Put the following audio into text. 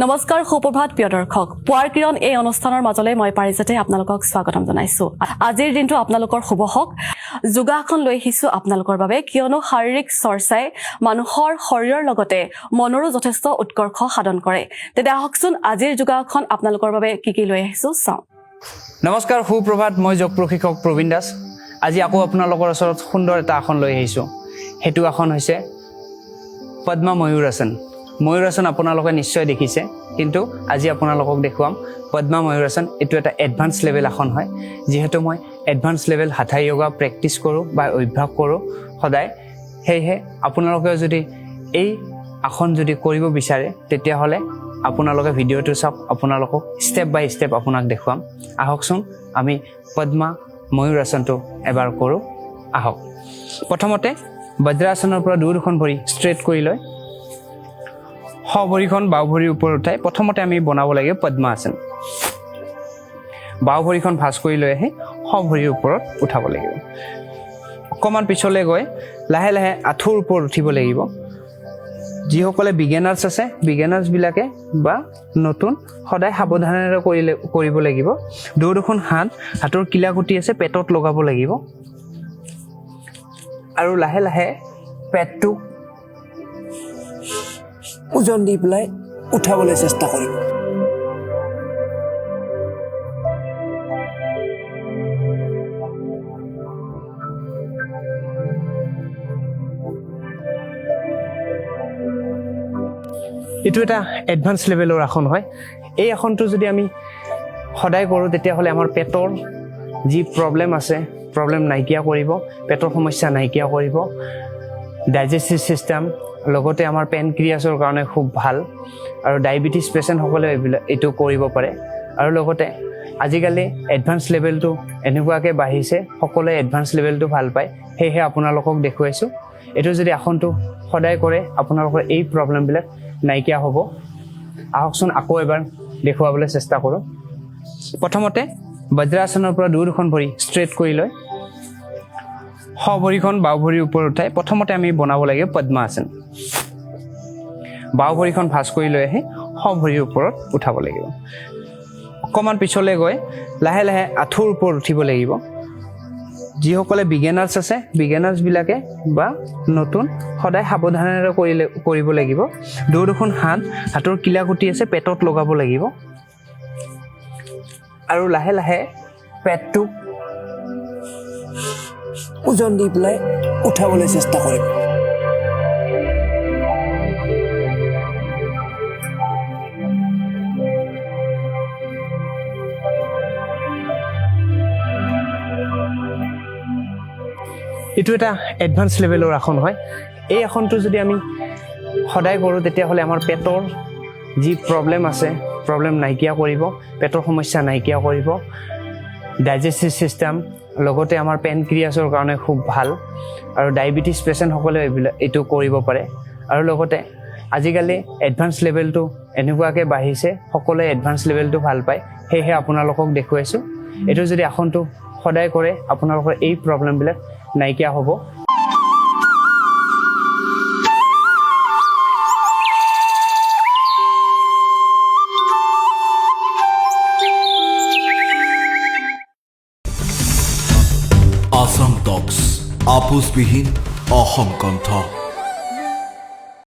নমস্কাৰ সুপ্ৰভাত প্ৰিয় দৰ্শক পুৱাৰ কিৰণ এই অনুষ্ঠানৰ মাজলৈ মই পাৰিজাতে আপোনালোকক স্বাগতম জনাইছো আজিৰ দিনটো আপোনালোকৰ শুভ হওক যোগাসন লৈ আহিছো আপোনালোকৰ বাবে কিয়নো শাৰীৰিক চৰ্চাই মানুহৰ শৰীৰৰ লগতে মনৰো যথেষ্ট উৎকৰ্ষ সাধন কৰে তেতিয়া আহকচোন আজিৰ যোগাসন আপোনালোকৰ বাবে কি লৈ আহিছো চাও নমস্কাৰ সুপ্ৰভাত মই যোগ প্ৰশিক্ষক প্ৰবীণ দাস আজি আকৌ আপোনালোকৰ ওচৰত সুন্দৰ এটা আসন লৈ আহিছো হেতু আসন হৈছে পদ্মা ময়ূৰাসন ময়ূৰাসন আপোনালোকে নিশ্চয় দেখিছে কিন্তু আজি আপোনালোকক দেখুৱাম পদ্মা ময়ূৰাসন এটো এটা এডভান্স লেভেল আসন হয় যেহেতু মই এডভান্স লেভেল হাঠা যোগা প্ৰেক্টিস কৰো বা অভ্যাস কৰো সদায় হেহে আপোনালোকে যদি এই আসন যদি কৰিব বিচাৰে তেতিয়া হলে আপোনালোকে ভিডিওটো চাওক আপোনালোকক স্টেপ বাই স্টেপ আপোনাক দেখুৱাম আহকচোন আমি পদ্মা ময়ূৰাসনটো এবাৰ কৰো আহক প্ৰথমতে বজ্ৰাসনৰ পৰা দুখন ভৰি ষ্ট্ৰেট কৰি লৈ হ ভৰিখন বাও ভৰিৰ ওপৰত উঠাই প্ৰথমতে আমি বনাব লাগে পদ্মাসন বাও ভৰিখন ভাঁজ কৰি লৈ আহি হ ভৰিৰ ওপৰত উঠাব লাগিব অকমান পিছলৈ গৈ লাহে লাহে আঁঠুৰ ওপৰত উঠিব লাগিব যিসকলে বিগিনাৰ্ছ আছে বিগিনাৰ্ছ বিলাকে বা নতুন সদায় সাৱধানেৰে কৰিব লাগিব দুখন হাতৰ কিলাকুটি আছে পেটত লগাব লাগিব আৰু লাহে লাহে পেটটো ওজন দি পেলাই উঠাবলৈ চেষ্টা কৰিব এটো এটা এডভান্স লেভেলৰ আসন হয় এই আসনটো যদি আমি সদায় কৰো তেতিয়া হলে আমাৰ পেটৰ যি প্ৰবলেম আছে প্ৰবলেম নাইকিয়া কৰিব পেটৰ সমস্যা নাইকিয়া কৰিব ডাইজেষ্টিভ সিস্টেম লগতে আমাৰ পেনক্ৰিয়াছৰ কাৰণে খুব ভাল আৰু ডায়াবেটিস পেশেন্ট সকলে এটো কৰিব পাৰে আৰু লগতে আজিকালি এডভান্স লেভেলটো এনেকুৱাকে বাঢ়িছে সকলে এডভান্স লেভেলটো ভাল পায় হেহে আপোনালোকক দেখুৱাইছো এটো যদি আসনটো সদায় কৰে আপোনালোকৰ এই প্ৰবলেম বিলাক নাইকিয়া হ'ব আহকচোন আকৌ এবাৰ দেখুৱাবলৈ চেষ্টা কৰো প্ৰথমতে বজ্ৰাসনৰ পৰা দুখন ভৰি ষ্ট্ৰেট কৰি লৈ হ ভৰিখন বাও ভৰিৰ ওপৰত উঠাই প্ৰথমতে আমি বনাব লাগে পদ্মাসন বাও ভৰিখন ভাঁজ কৰি লৈ আহি হ ভৰিৰ ওপৰত উঠাব লাগিব অকমান পিছলৈ গৈ লাহে লাহে আঁঠুৰ ওপৰত উঠিব লাগিব যিসকলে বিগিনাৰ্ছ আছে বিগিনাৰ্ছ বিলাকে বা নতুন সদায় সাৱধানেৰে কৰিব লাগিব দুখন হাতৰ কিলাকুটি আছে পেটত লগাব লাগিব আৰু লাহে লাহে পেটটো ওজন দি পেলাই উঠাবলৈ চেষ্টা কৰিব এটো এটা এডভান্স লেভেলৰ আসন হয় এই আসনটো যদি আমি সদায় কৰো তেতিয়া হলে আমাৰ পেটৰ যি প্ৰবলেম আছে প্ৰবলেম নাইকিয়া কৰিব পেটৰ সমস্যা নাইকিয়া কৰিব ডাইজেষ্টিভ সিস্টেম লগতে আমাৰ পেনক্ৰিয়াছৰ কাৰণে খুব ভাল আৰু ডায়াবেটিস পেশেন্ট সকলে এটো কৰিব পাৰে আৰু লগতে আজিকালি এডভান্স লেভেলটো এনেকুৱাকে বাঢ়িছে সকলে এডভান্স লেভেলটো ভাল পায় হেহে আপোনালোকক দেখুৱাইছো এটো যদি আসনটো সদায় কৰে আপোনালোকৰ এই প্ৰবলেম বিলাক নাইকিয়া হ'ব আসাম টক্স আপোচবিহীন অসম কণ্ঠ